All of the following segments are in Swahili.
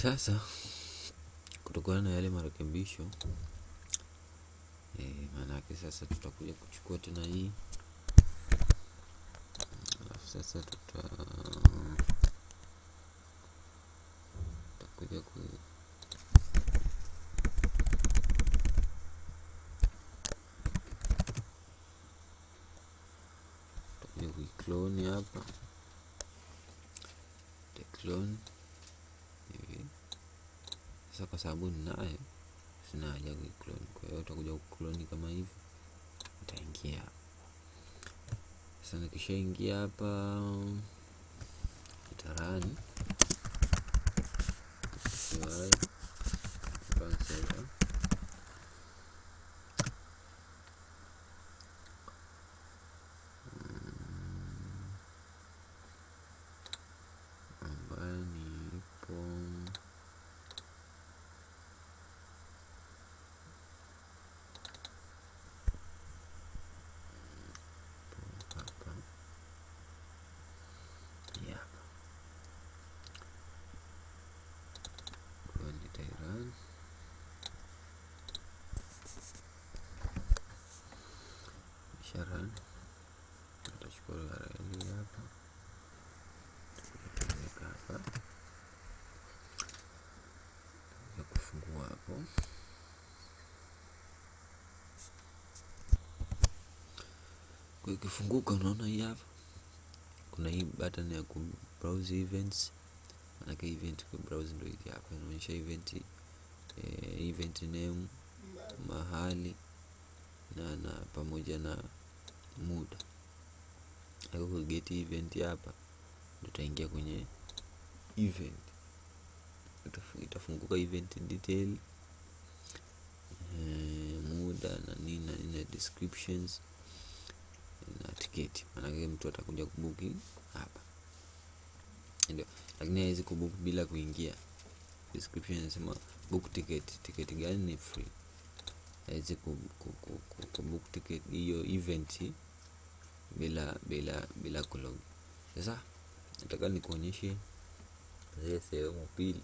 Sasa kutokana na yale marekebisho maanake sasa tutakuja kuchukua tena hii, alafu sasa tutakuja kuiclone hapa, clone hivi. Sasa kwa sababu ninayo, sina haja ya kuiclone, kwa hiyo utakuja kuclone kama hivi, utaingia hapa. Sasa nikishaingia hapa itarani run, tutachukua URL hapa, tutaweka hapa ya kufungua hapo. Kwa ikifunguka, unaona hii hapa kuna hii button ya ku browse events. Maana event ku browse ndio hii hapa, inaonyesha event name, mahali na pamoja na muda. Hapo get event hapa ndio utaingia kwenye event, itafunguka event detail, muda na nini na descriptions na ticket. Maana mtu atakuja kubuki hapa ndio, lakini haiwezi kubook bila kuingia. Description inasema book ticket gani ni free, haiwezi kubook ticket hiyo event bila kulog. Sasa nataka nikuonyeshe zile sehemu pili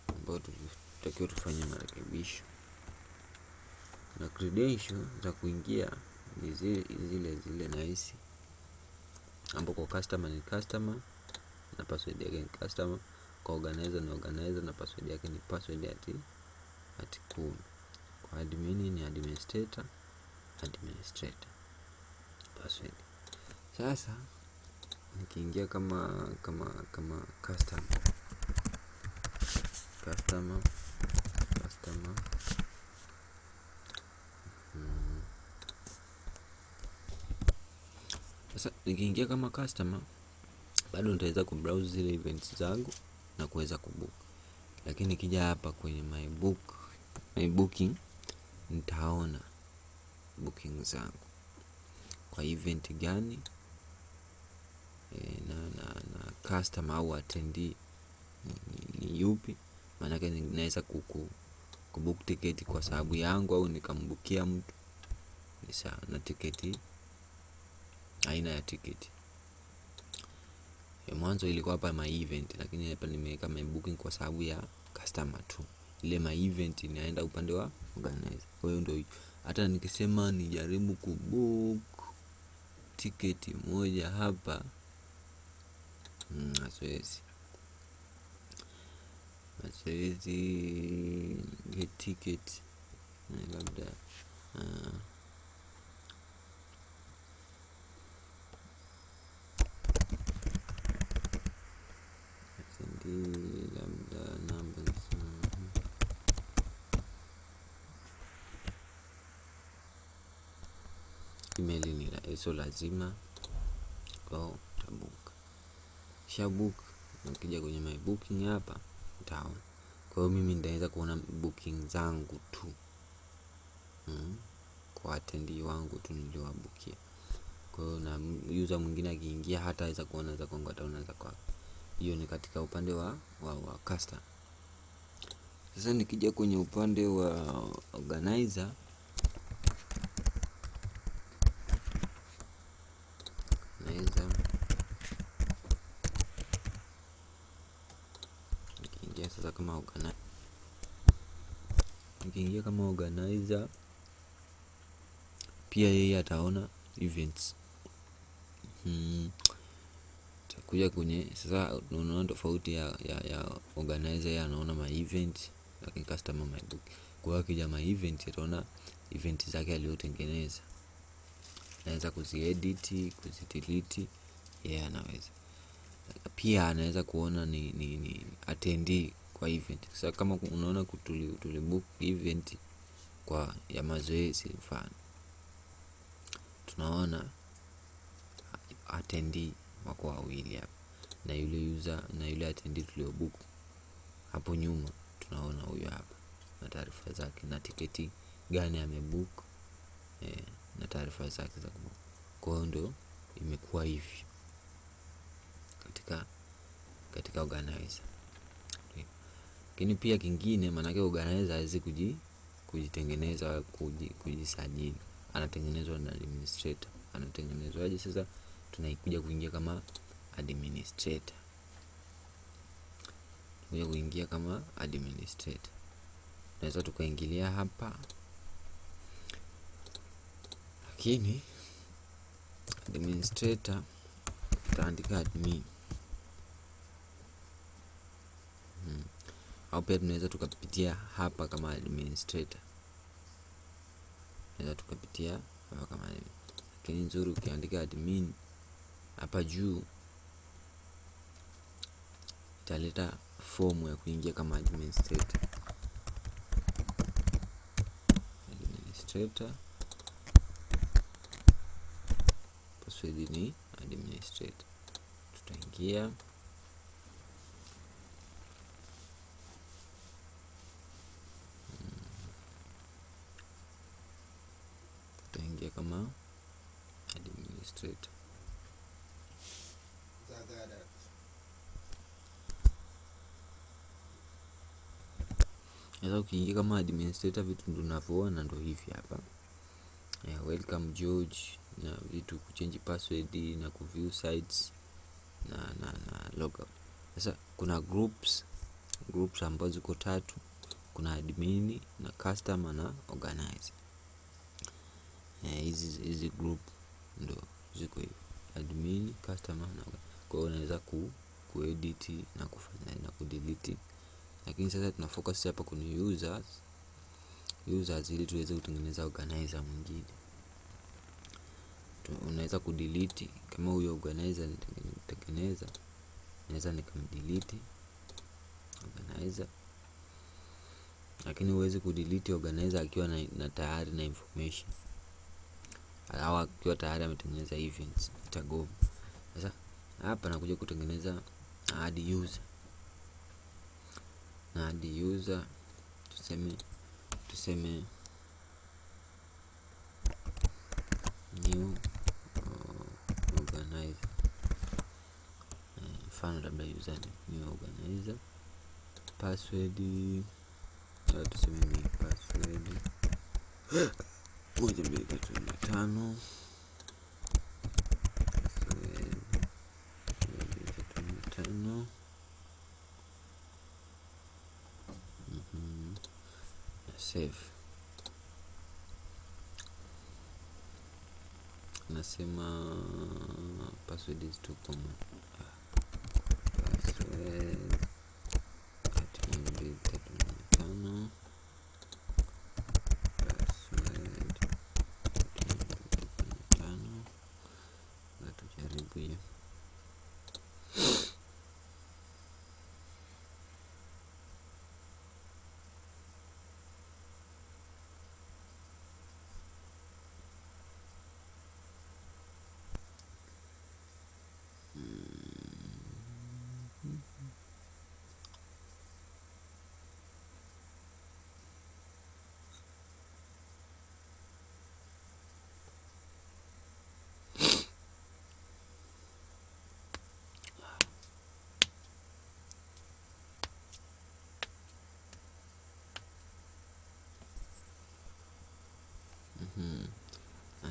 ambapo tutakiwa tufanye marekebisho, na credential za kuingia ni zile nice, ambapo kwa customer ni customer na password yake ni customer, kwa organizer ni organizer na password yake ni password at cool, kwa admin ni administrator password. Sasa nikiingia kama customer sasa nikiingia kama customer bado nitaweza kubrowse zile events zangu na kuweza kubook, lakini nikija hapa kwenye my booking nitaona booking zangu kwa event gani na customer au attendee ni yupi. Maana yake ninaweza kubook ticket kwa sababu yangu au nikambukia mtu, ni sawa na ticket, aina ya ticket. Mwanzo ilikuwa hapa my event, lakini hapa nimeweka my booking kwa sababu ya customer tu. Ile my event inaenda upande wa organizer. Kwa hiyo ndio hata nikisema nijaribu kubook ticket moja hapa, siwezi get ticket labda numbers email ni so lazima kwa utabook. Shabook, nikija kwenye my booking hapa nitaona. Kwa hiyo mimi nitaweza kuona booking zangu tu, kwa attendee wangu tu niliowabukia. Kwa hiyo na user mwingine akiingia hata aweza kuona za kwangu, hata unaweza kwa hiyo ni katika upande wa customer. Sasa nikija kwenye upande wa organizer, Nikiingia sasa kama organizer, nikiingia kama organizer pia yeye ataona events. Takuja kwenye sasa, unaona tofauti ya organizer. Yeye anaona ma event, lakini customer my book. Kwa hiyo akija ma event ataona event zake aliyotengeneza, anaweza kuziedit, kuzidelete, yeye anaweza pia anaweza kuona ni attendee kwa event. Sasa kama unaona tulibook event kwa ya mazoezi mfano, tunaona attendee wako wawili hapa, na yule user na yule attendee tuliobook hapo nyuma, tunaona huyo hapa na taarifa zake na tiketi gani amebook, na taarifa zake za kubook. Kwa hiyo ndio imekuwa hivi katika organizer. Lakini pia kingine, maana organizer hawezi kujitengeneza, kujisajili, anatengenezwa na administrator. Anatengenezwaje sasa? Tunaikuja kuingia kama administrator. Tunaweza tukaingilia hapa, lakini administrator tutaandika admin. Au pia tunaweza tukapitia hapa kama administrator. Lakini nzuri ukiandika admin hapa juu italeta fomu ya kuingia kama administrator. Password ni administrator. Tutaingia kama administrator. Sasa ukiingia kama administrator, vitu tunavyoona ndio hivi hapa. Welcome George, na vitu kuchange password na kuview sites na logout. Sasa kuna groups ambazo ziko 3. Kuna admin na customer na organizer. Hizi group ndo ziko hivi, admin, customer na organizer. Kwa hiyo unaweza kuedit na kufanya na kudelete. Lakini sasa tuna focus hapa kwenye users ili tuweze kutengeneza organizer mwingine. Unaweza kudelete kama huyo organizer nitengeneza, naweza nikamdelete organizer. Lakini huwezi kudelete organizer akiwa na tayari na information, au akiwa tayari ametengeneza events, itago. Sasa hapa nakuja kutengeneza add user. Na add user tuseme new organizer. Mfano labda user new organizer. Password tuseme ni password 1235. Save. Nasema password is too common. Password @1235. Password 1235. Tujaribu hiyo.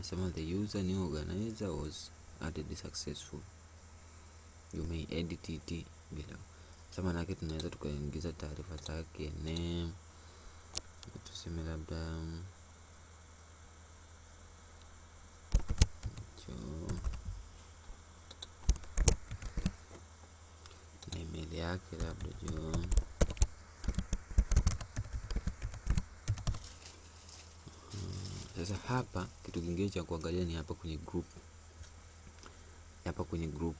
Some of the user new organizer was added successful. You may edit it below. Sasa maana yake tunaweza tukaingiza taarifa zake, name, tuseme labda email yake labda John. Sasa hapa kitu kingine cha kuangalia ni hapa kwenye group. Hapa kwenye group,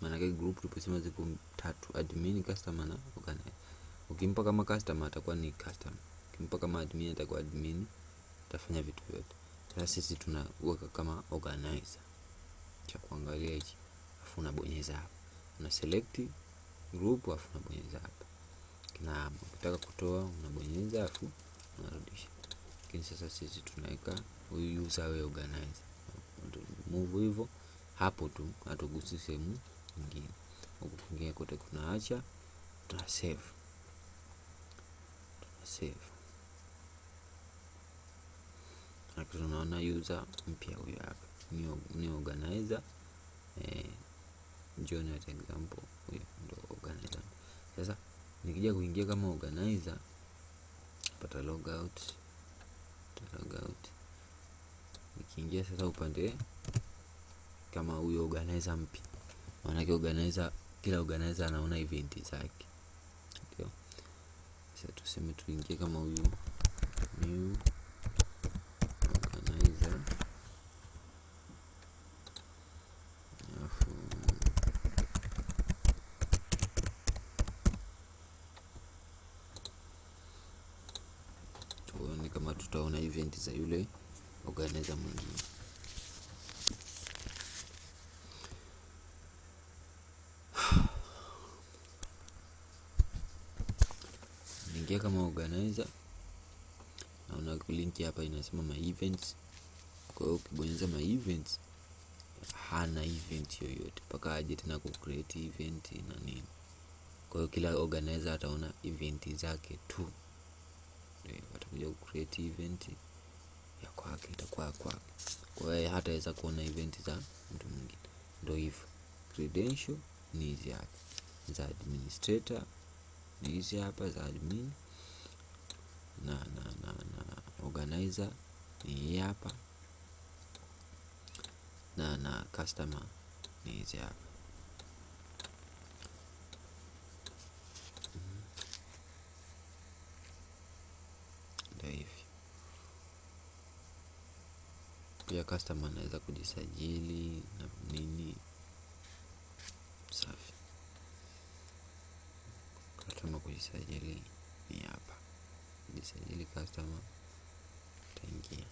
maana yake group tuposema ziko 3, admin, customer na organizer. Ukimpa kama customer atakuwa ni customer, ukimpa kama admin atakuwa admin, atafanya vitu vyote. Sasa sisi tunaweka kama organizer. Cha kuangalia hichi, afu unabonyeza hapa, una select group, afu unabonyeza hapa. Na ukitaka kutoa unabonyeza afu unarudisha. Lakini sasa sisi tunaweka huyu user we organizer, move hivyo hapo tu, hatugusi sehemu nyingine. Huko kwingine kote tunaacha, tuna save. Na tunaona user mpya huyu hapa, new organizer. John at example, huyo ndo organizer. Sasa nikija kuingia kama organizer, pata logout. Nikiingia sasa upande kama huyo organizer mpya, maana yake organizer, kila organizer anaona event zake, ndio. Sasa tuseme tuingie kama huyu new organizer, alafu tuone kama tutaona event za yule organizer mwingine. Ingia kama organizer, naona link hapa inasema my events. Kwa hiyo ukibonyeza my events, hana event yoyote mpaka aje tena ku create event na nini. Kwa hiyo kila organizer ataona event zake tu, ndio atakuja ku create event ya kwake, itakuwa kwake. Kwa hiyo hataweza kuona event za mtu mwingine. Ndio hivyo. Credential ni hizi hapa za administrator, ni hizi hapa za admin, na organizer ni hii hapa, na customer ni hizi hapa. Ndio hivi. Pia customer anaweza kujisajili na nini. Safi. Customer kujisajili ni hapa. Kujisajili customer, utaingia